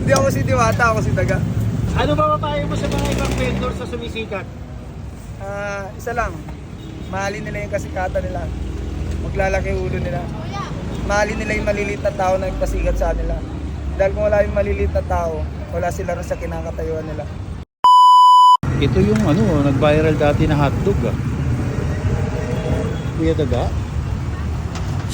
Hindi ako si Diwata, ako si Daga. Ano ba mapayo mo sa mga ibang vendor sa sumisikat? Isa lang, mahalin nila yung kasikatan nila. Maglalaki ulo nila. Mahalin nila yung maliliit na tao na nagpasikat sa kanila. Dahil kung wala yung maliliit na tao, wala sila rin sa kinakatayuan nila. Ito yung nag-viral dati na hotdog Kuya Daga.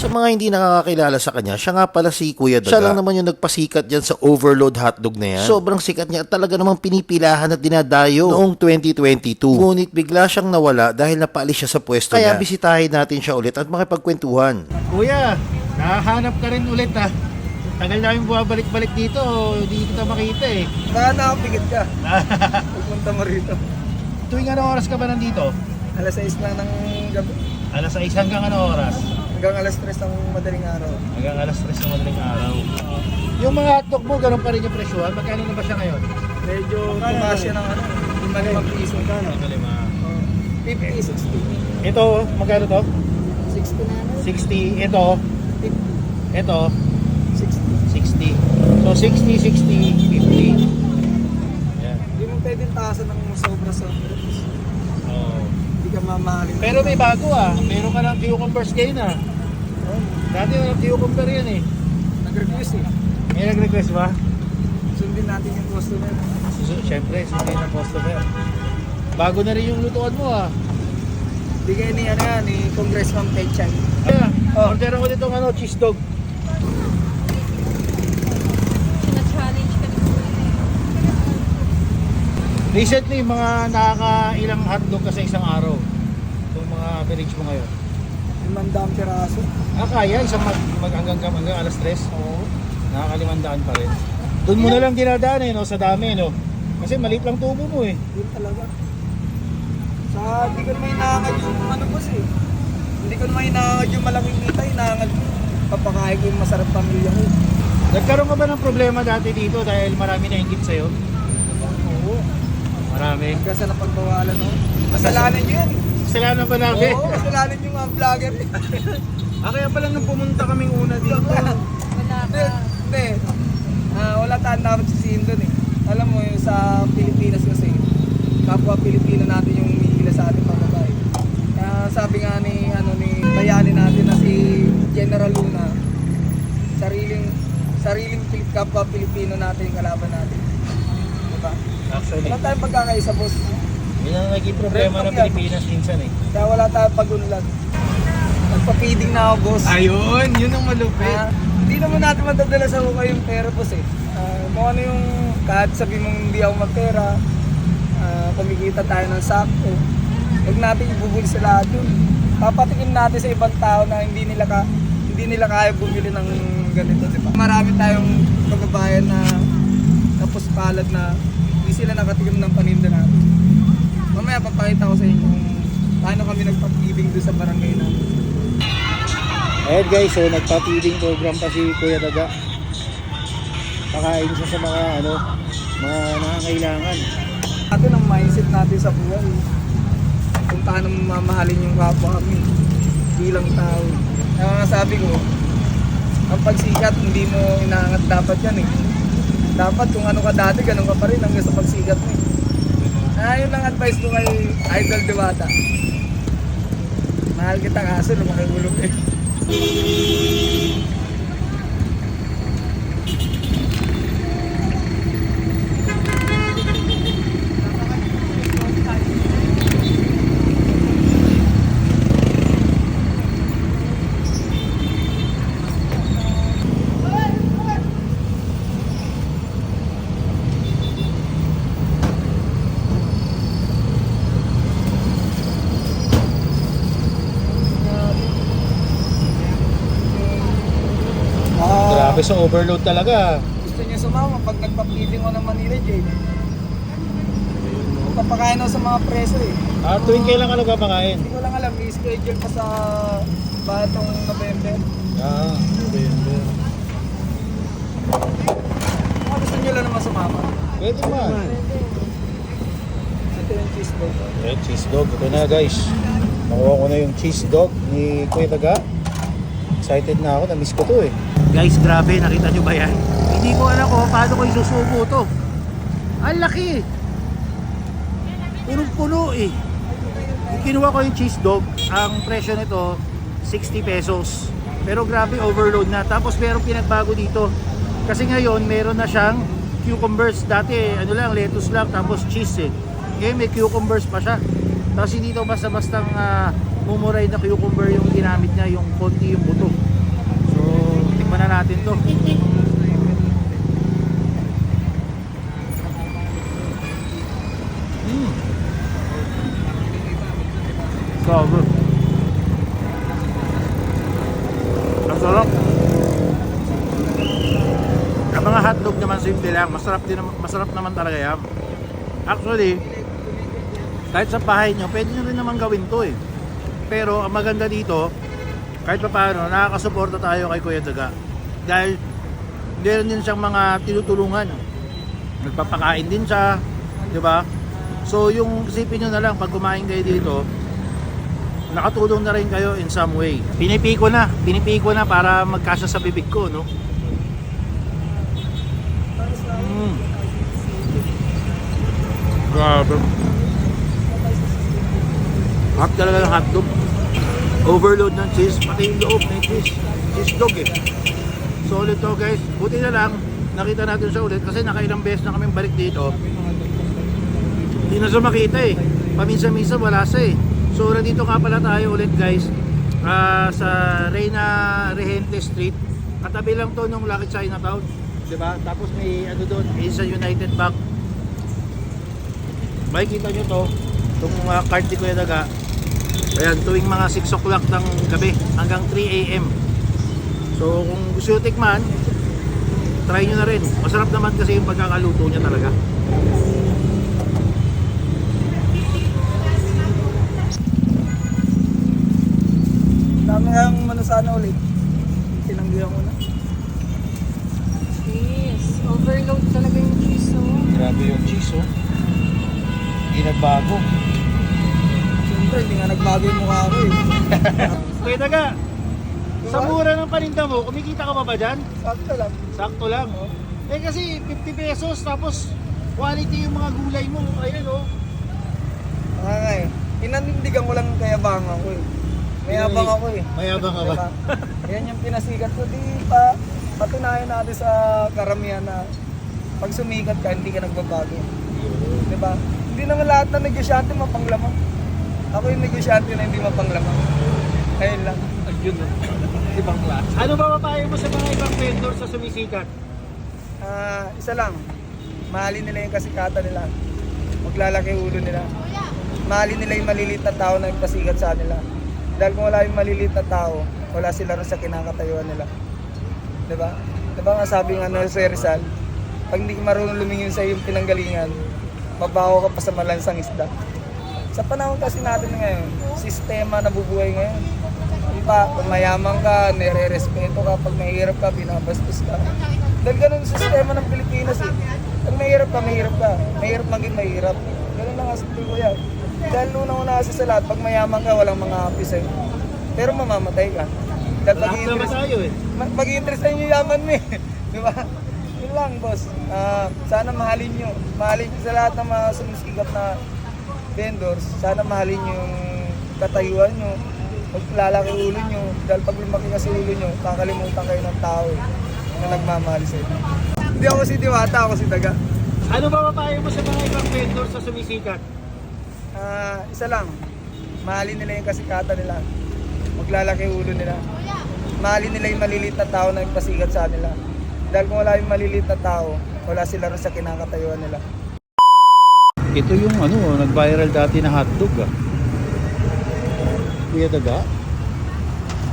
Sa mga hindi nakakakilala sa kanya, siya nga pala si Kuya Daga. Siya lang naman yung nagpasikat dyan sa overload hotdog na yan. Sobrang sikat niya at talaga namang pinipilahan at dinadayo noong 2022. Ngunit bigla siyang nawala dahil napaalis siya sa pwesto niya. Kaya bisitahin natin siya ulit at makipagkwentuhan. Kuya, nahanap ka rin ulit Tagal namin bumabalik-balik dito, hindi kita makita Baka nakapigit ka. Pupunta mo rito. Tuwing anong oras ka ba nandito? Alas 6 lang ng gabi. Alas 6 hanggang anong oras? Hanggang alas 3 ng madaling araw. Hanggang alas 3 ng madaling araw. Yung mga hotdog mo, ganun pa rin yung presyohan. Magkano na ba siya ngayon? Medyo tumaas siya ng 5 piso. Magkano? 50, 60. Ito, magkano to? 60 na 60. Ito, 50, ito, 60. 60. So 60, 60, 50. Yan. Hindi mo pwedeng taasan ng sobra-sobra. Oh. Hindi ka mamahalin. Pero may bago meron ka ng cucumbers ngayon Dati walang cucumber yan Nag-request May nag-request ba? Sundin natin yung customer. Siyempre, sundin ng customer. Bago na rin yung lutuan mo Bigay ni Congressman Pechay. Order ako nitong cheese dog. Sina-challenge ka dito. Recently, mga nakakailang hotdog ka sa isang araw. Itong mga average mo ngayon. 500 piraso. Kaya isang hanggang alas 3. Oo. Nakakalimandaan pa rin. Doon mo na lang dinadaan sa dami Kasi maliit lang tubo mo Yun talaga. Hindi ko naman hinahangad yung boss Hindi ko naman hinahangad yung malaking kita. Hinahangad ko. Papakain ko yung masarap pamilya ko. Nagkaroon ka ba ng problema dati dito dahil marami na hingit sa'yo? Oo. Marami. Hanggang sa napagbawalan Kasalanan nyo yan Kasalanan ba namin? Oo, kasalanan yung mga vlogger. Kaya pala nung pumunta kaming una dito. Wala ka. Hindi. Wala tayong dapat sisihin doon Alam mo yung sa Pilipinas kasi, kapwa Pilipino natin yung umihila sa ating mga babae. Kaya sabi nga ni bayani natin na si General Luna, sariling kapwa Pilipino natin yung kalaban natin. Diba? Actually, Wala tayong pagkakaisa, boss. yun ang naging problema ng Pilipinas minsan Kaya wala tayong pag-unlad. Nagpa-feeding na ako, boss. Ayun, yun ang malupit. Hindi naman natin matadala sa mukha yung pera, boss kung ano yung kahit sabi mong hindi ako magpera, kumikita tayo ng sakto. Huwag natin ibubuli sa lahat yun. Papatikin natin sa ibang tao na hindi nila kaya bumili ng ganito, di ba? Marami tayong kababayan na tapos palad na hindi sila nakatikim ng paninda natin. Mamaya papakita ko sa inyo kung paano kami nagpapibing doon sa barangay natin. Ayan guys, so nagpa-feeding program pa si Kuya Daga. Pakain siya sa mga mga nangangailangan. Atin ang mindset natin sa buhay. Kung paano mamahalin yung kapwa kami bilang tao. Kaya nga sabi ko, ang pagsikat hindi mo inaangat dapat yan Dapat kung ano ka dati, ganun ka pa rin hanggang sa pagsikat mo yun lang advice ko kay Idol Diwata. Mahal kita kaso lumaki ulo Grabe sa overload talaga. Gusto niyo sumama pag nagpa-feeding ko ng Manila, Jay. Papakain ako sa mga preso Tuwing kailan ka nagpapakain? Hindi ko lang alam, i-schedule pa sa batong November. November. Gusto niyo lang naman sumama. Pwede man. Ito yung cheese dog. Cheese dog. Ito na guys. Nakuha ko na yung cheese dog ni Kuya Daga. Excited na ako. Na-miss ko to Guys, grabe. Nakita nyo ba yan? Hindi ko alam kung paano ko isusubo to. Ang laki. Punong-puno eh. Kinuha ko yung cheese dog. Ang presyo nito 60 pesos. Pero grabe, overload na. Tapos merong pinagbago dito. Kasi ngayon meron na siyang cucumbers. Dati ano lang, lettuce lang tapos cheese eh. Ngayon may cucumbers pa siya. Tapos hindi to basta-bastang mumuray na cucumber yung ginamit niya, yung konti yung buto. So, tikman na natin to. Grabe. Ang sarap. Ang mga hotdog naman simple lang, masarap naman talaga yan. Actually, kahit sa bahay nyo, pwede nyo rin naman gawin to eh. Pero ang maganda dito, kahit pa paano, nakakasuporta tayo kay Kuya Daga. Dahil meron din siyang mga tinutulungan. Nagpapakain din siya, di ba? So yung isipin nyo na lang, pag kumain kayo dito, nakatulong na rin kayo in some way. Pinipiko na para magkasya sa bibig ko, no? Grabe. Hot talaga ng hotdog. Overload ng cheese, pati yung loob ng cheese. Cheese dog eh. Solid to guys. Buti na lang, nakita natin siya ulit kasi nakailang beses na kaming balik dito. Hindi na siya makita eh. Paminsan-minsan wala siya eh. So nandito nga pala tayo ulit guys sa Reyna Regente Street. Katabi lang to nung Lucky Chinatown, diba? Tapos may ano doon, isa United Bank. Makikita nyo to, itong card ni Kuya Daga. Ayan, tuwing mga 6 o'clock ng gabi hanggang 3 AM. So kung gusto nyo tikman, try nyo na rin. Masarap naman kasi yung pagkakaluto niya talaga. Dami nga yung manusana ulit. Tinanggihan ko na. Cheese. Overload talaga yung cheese, oh. Grabe yung cheese oh. Hindi nagbago. Siyempre, hindi nga nagbago yung mukha ko eh. Kuya Daga, sa mura ng paninda mo, kumikita ka pa ba dyan? Sakto lang. Sakto lang. Eh kasi 50 pesos tapos quality yung mga gulay mo. Ayun oh. Nga eh. Pinanindigan ko lang kaya banga ko eh. Mayabang ako eh. Mayabang ka ba? Diba? Yan yung pinasikat ko. Di pa, patunayan natin sa karamihan na pag sumikat ka, hindi ka nagbabago. Diba? Hindi naman lahat na negosyante mapanglamang. Ako yung negosyante na hindi mapanglamang. Ayun lang. Ayun oh. Ibang klase. Ano ba mapayo mo sa mga ibang vendor sa sumisikat? Isa lang. Mahalin nila yung kasikatan nila. Maglalaki ulo nila. Mahalin nila yung maliliit na tao na nagpasikat sa nila. Dahil kung wala yung maliliit na tao, wala sila rin sa kinakatayuan nila. Diba? Diba nga sabi nga na si Rizal, pag hindi ka marunong lumingin sa iyong pinanggalingan, mabaho ka pa sa malansang isda. Sa panahon kasi natin ngayon, sistema na bubuhay ngayon. Pag mayaman ka, nire-respeto ka, pag mahirap ka, binabastos ka. Dahil ganun yung sistema ng Pilipinas eh. Pag mahirap ka, mahirap ka. Mahirap maging mahirap. Ganun lang ang sabi ko yan. Dahil una-una kasi sa lahat, pag mayaman ka, walang mga happy sa'yo. Pero mamamatay ka. Dahil mag-i-interest na yung yaman mo eh. Di ba? Yun lang, boss. Sana mahalin nyo. Mahalin nyo sa lahat ng mga sumisikap na vendors. Sana mahalin nyo yung katayuan nyo. Maglalaki ulo nyo. Dahil pag lumaki kasi ulo nyo, kakalimutan kayo ng tao eh, na nagmamahal sa'yo. Hindi ako si Diwata, ako si Daga. Ano ba mapayo mo sa mga ibang vendor sa sumisikat? Isa lang, mahalin nila yung kasikatan nila, maglalaki ulo nila, mahalin nila yung maliliit na tao na nagpasikat sa nila. Dahil kung wala yung maliliit na tao, wala sila rin sa kinakatayuan nila. Ito yung nag-viral dati na hotdog ah. Kuya Daga?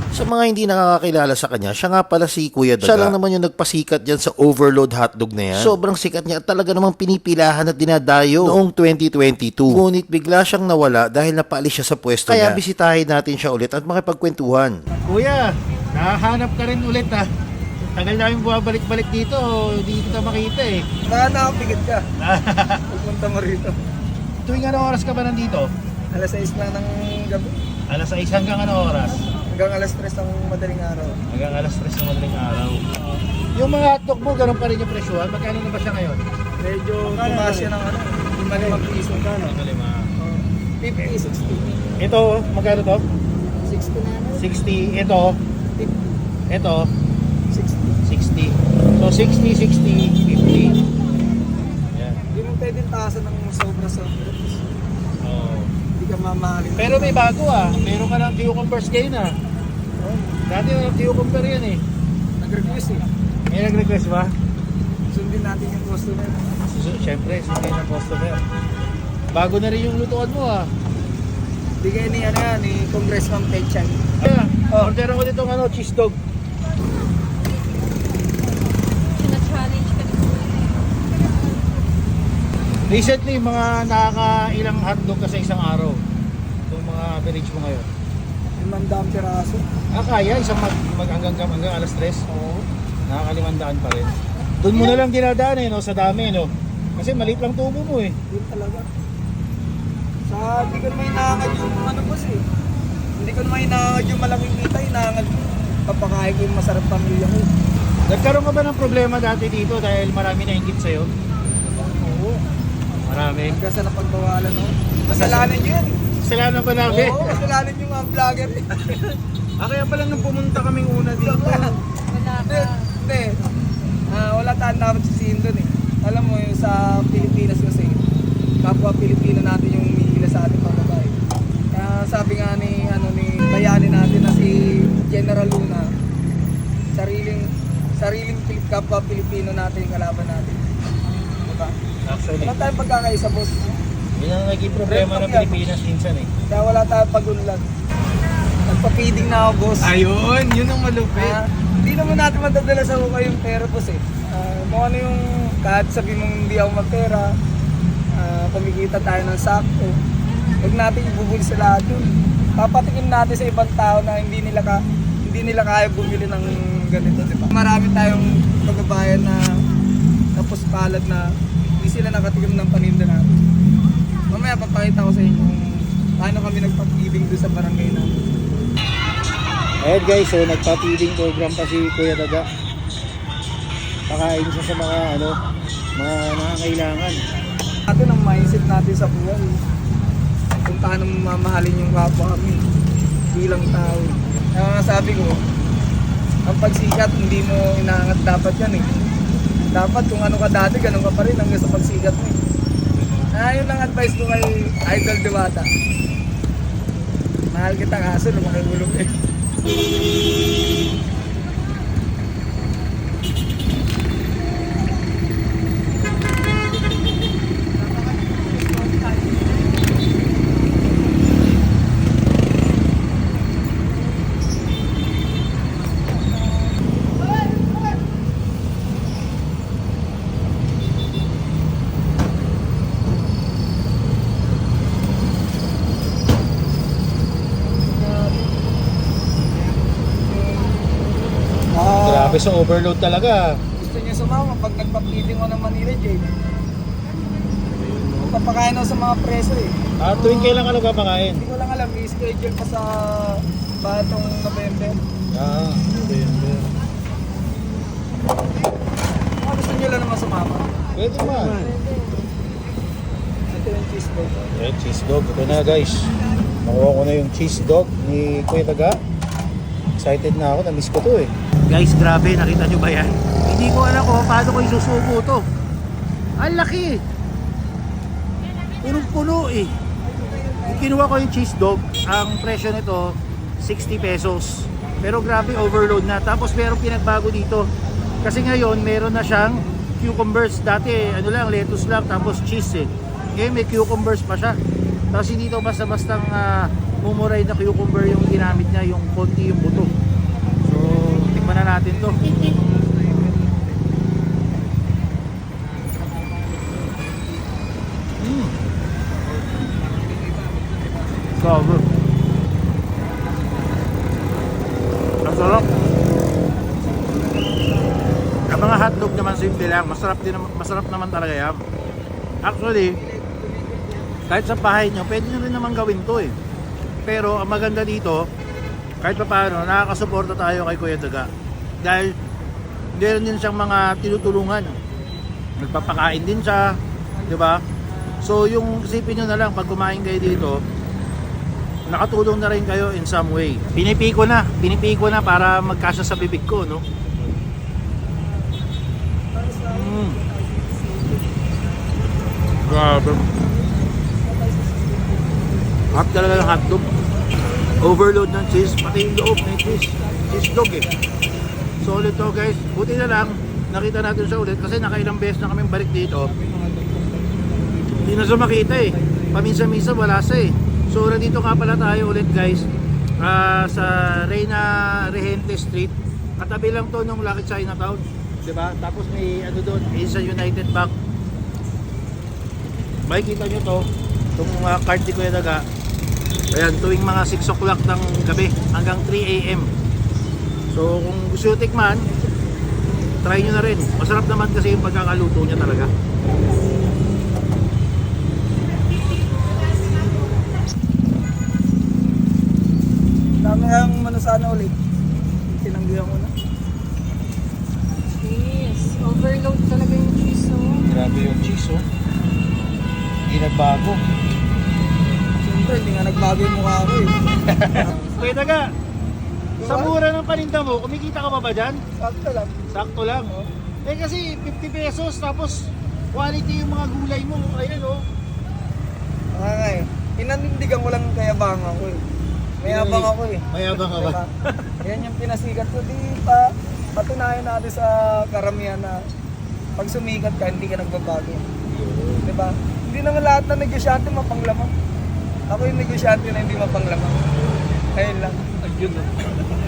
Sa mga hindi nakakakilala sa kanya, siya nga pala si Kuya Daga. Siya lang naman yung nagpasikat dyan sa overload hotdog na yan. Sobrang sikat niya at talaga namang pinipilahan at dinadayo noong 2022. Ngunit bigla siyang nawala dahil napaalis siya sa pwesto niya. Kaya bisitahin natin siya ulit at makipagkwentuhan. Kuya, nahanap ka rin ulit ah. Tagal namin bumabalik-balik dito, hindi kita makita eh. Baka nakapigit ka, pupunta mo rito. Tuwing anong oras ka ba nandito? Alas 6 lang ng gabi, Alas 6 hanggang anong oras? hanggang alas 3 ng madaling araw. Hanggang alas 3 ng madaling araw. Yung mga hotdog mo, ganun pa rin yung presyohan. Magkano na ba siya ngayon? Medyo tumaas siya ng ano, 5 piso. Magkano? Kalima. 50, 60. Ito, magkano to? 60 na ano? 60. Ito, 50, ito, 60. 60. So 60, 60, 50. Yan. Hindi mo pwede taasan ng sobra-sobra. Oh. Hindi ka mamahalin. Pero may bago ah. Meron ka ng cucumbers ngayon ah. Dati walang cucumber yan eh. Nag-request eh. May nag-request ba? Sundin natin yung customer. Siyempre, sundin ng customer. Bago na rin yung lutuan mo ah. Hindi kayo ni, ano yan, ni Congressman Pechay. Order ako nitong ano, cheese dog. Sina-challenge ka dito. Recently, mga nakakailang hotdog ka sa isang araw. Itong mga average mo ngayon. 500 piraso. Kaya isang hanggang alas 3. Oo. Nakakalimandaan pa rin. Doon mo na lang dinadaan eh, no? Sa dami, no? Kasi maliit lang tubo mo eh. Yun talaga. Hindi ko naman inaangad yung ano boss eh. Hindi ko naman inaangad yung malaking kita, inaangad ko. Papakain ko yung masarap pamilya ko. Nagkaroon ka ba ng problema dati dito dahil marami na ingit sa'yo? Oo. Marami. Hanggang sa napagbawalan no. Kasalanan nyo yan eh. Kasalanan ba namin? Oo, kasalanan yung mga vlogger. Kaya pala nung pumunta kaming una dito. Wala Hindi, ka. hindi. Wala tayong dapat sisihin doon eh. Alam mo yung sa Pilipinas kasi, kapwa Pilipino natin yung humihila sa ating pagbabae. Kaya sabi nga ni bayani natin na si General Luna, sariling kapwa Pilipino natin yung kalaban natin. Diba? Actually, Wala tayong pagkakaisa boss. yun ang naging problema ng Pilipinas minsan eh. Kaya wala tayong pagunlad. Nagpa-feeding na ako boss. Ayun, yun ang malupit. Hindi naman natin madadala sa mukha yung pera boss eh. Kung ano yung kahit sabi mong hindi ako magpera, kumikita tayo ng sakto. Huwag natin ibubuli sa lahat yun. Papatikin natin sa ibang tao na hindi nila kaya bumili ng ganito, di ba? Marami tayong pagbabayan na tapos palad na hindi sila nakatikim ng paninda natin. Mamaya papakita ko sa inyo kung paano kami nagpag-feeding doon sa barangay natin. Ayan guys, so nagpa-feeding program pa si Kuya Daga. Pakain siya sa mga mga nangangailangan. Natin ang mindset natin sa buhay. Kung paano mamahalin yung kapwa kami bilang tao. Kaya sabi ko, ang pagsikat hindi mo inaangat dapat yan eh. Dapat kung ano ka dati, ganun ka pa rin hanggang sa pagsikat mo eh. Yun ang advice ko kay Idol Diwata. Mahal kita kaso lumaki ulog eh. Grabe, so overload talaga. Gusto niyo sumama pag nagpa-feeding ko ng Manila Jade. Papakain ako sa mga preso eh. Tuwing kailan ka nagpapakain? Hindi ko lang alam, may schedule pa sa batong November. November. Gusto niyo lang naman sumama. Pwede man. Ito yung cheese ball. Cheese dog. Ito na guys. Nakuha ko na yung cheese dog ni Kuya Daga. Excited na ako, na-miss ko to eh. Guys, grabe, nakita nyo ba yan? Hindi ko alam kung paano ko isusubo to. Ang laki! Punong-puno eh. Yung kinuha ko yung cheese dog, ang presyo nito 60 pesos. Pero grabe, overload na. Tapos merong pinagbago dito. Kasi ngayon, meron na siyang cucumbers. Dati, lettuce lang, tapos cheese eh. Ngayon may cucumbers pa siya. Tapos hindi to basta-bastang mumuray na cucumber yung ginamit niya, yung konti yung buto. So, tikman na natin to. Grabe. Ang sarap. Ang mga hotdog naman simple lang, masarap naman talaga yan. Actually, kahit sa bahay nyo, pwede nyo rin naman gawin to eh. Pero ang maganda dito, kahit pa paano, nakakasuporta tayo kay Kuya Daga. Dahil meron din siyang mga tinutulungan. Nagpapakain din siya, di ba? So yung isipin nyo na lang, pag kumain kayo dito, nakatulong na rin kayo in some way. Pinipiko na para magkasya sa bibig ko, no? Grabe. Hot talaga yung hotdog. Overload ng cheese, pati yung loob may cheese. Cheese dog eh. Solid to guys. Buti na lang, nakita natin siya ulit kasi nakailang beses na kaming balik dito. Hindi na siya makita eh. Paminsan-minsan wala siya eh. So nandito nga pala tayo ulit guys sa Reyna Regente Street. Katabi lang to nung Lucky Chinatown, diba? Tapos may ano doon, isa United Bank. Makikita nyo to, itong card ni Kuya Daga. Ayan, tuwing mga 6 o'clock ng gabi hanggang 3 AM. So kung gusto nyo tikman, try nyo na rin. Masarap naman kasi yung pagkakaluto niya talaga. Dami ang manusana ulit. Tinanggihan ko na. Yes, overload talaga yung cheese, oh. Grabe yung cheese oh. Hindi nagbago. Siyempre, hindi nga nagbago yung mukha ko eh. Kuya Daga, sa mura ng paninda mo, kumikita ka pa ba dyan? Sakto lang. Sakto lang. Eh kasi 50 pesos tapos quality yung mga gulay mo. Ayun oh. Nga eh. Pinanindigan ko lang kayabangan ko eh. Mayabang ako eh. Mayabang ka ba? Diba? Yan yung pinasikat ko. Di pa patunayan natin sa karamihan na pag sumikat ka, hindi ka nagbabago. Diba? Hindi naman lahat na negosyante mapanglamang. Ako yung negosyante na hindi mapanglamang. Ayun lang. Ayun oh.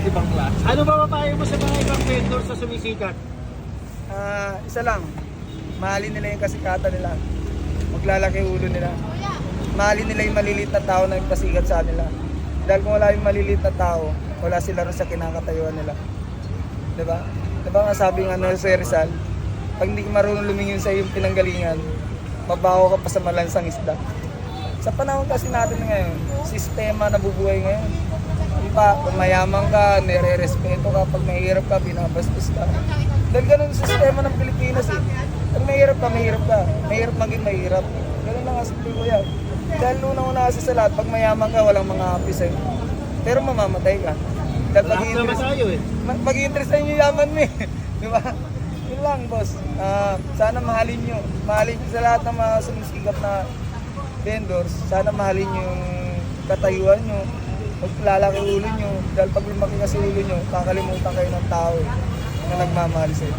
Ibang class. Ano ba mapayo mo sa mga ibang vendor sa sumisikat? Isa lang. Mahalin nila yung kasikatan nila. Maglalaki ulo nila. Mahalin nila yung maliliit na tao na nagpasikat sa nila. Dahil kung wala yung maliliit na tao, wala sila rin sa kinakatayuan nila. Diba? Diba nga sabi nga na si Rizal, pag hindi ka marunong lumingin sa iyong pinanggalingan, mabaho ka pa sa malansang isda. Sa panahon kasi natin ngayon, sistema na bubuhay ngayon. Pa, kung mayaman ka, nire-respeto ka, pag mahirap ka, binabastos ka. Dahil ganun yung sistema ng Pilipinas eh. Pag mahirap ka, mahirap ka. Mahirap maging mahirap. Ganun lang ang sabi ko yan. Dahil unang-una kasi sa lahat, pag mayaman ka, walang mga api sa'yo. Pero mamamatay ka. Dahil pag-i-interest sa'yo yung yaman mo eh. Di ba? Yun lang, boss. Sana mahalin nyo. Mahalin nyo sa lahat ng mga sumisikap na vendors. Sana mahalin nyo yung katayuan nyo. Huwag lalaki ulo nyo. Dahil pag lumaki kasi ulo nyo, kakalimutan kayo ng tao eh, na nagmamahal sa'yo.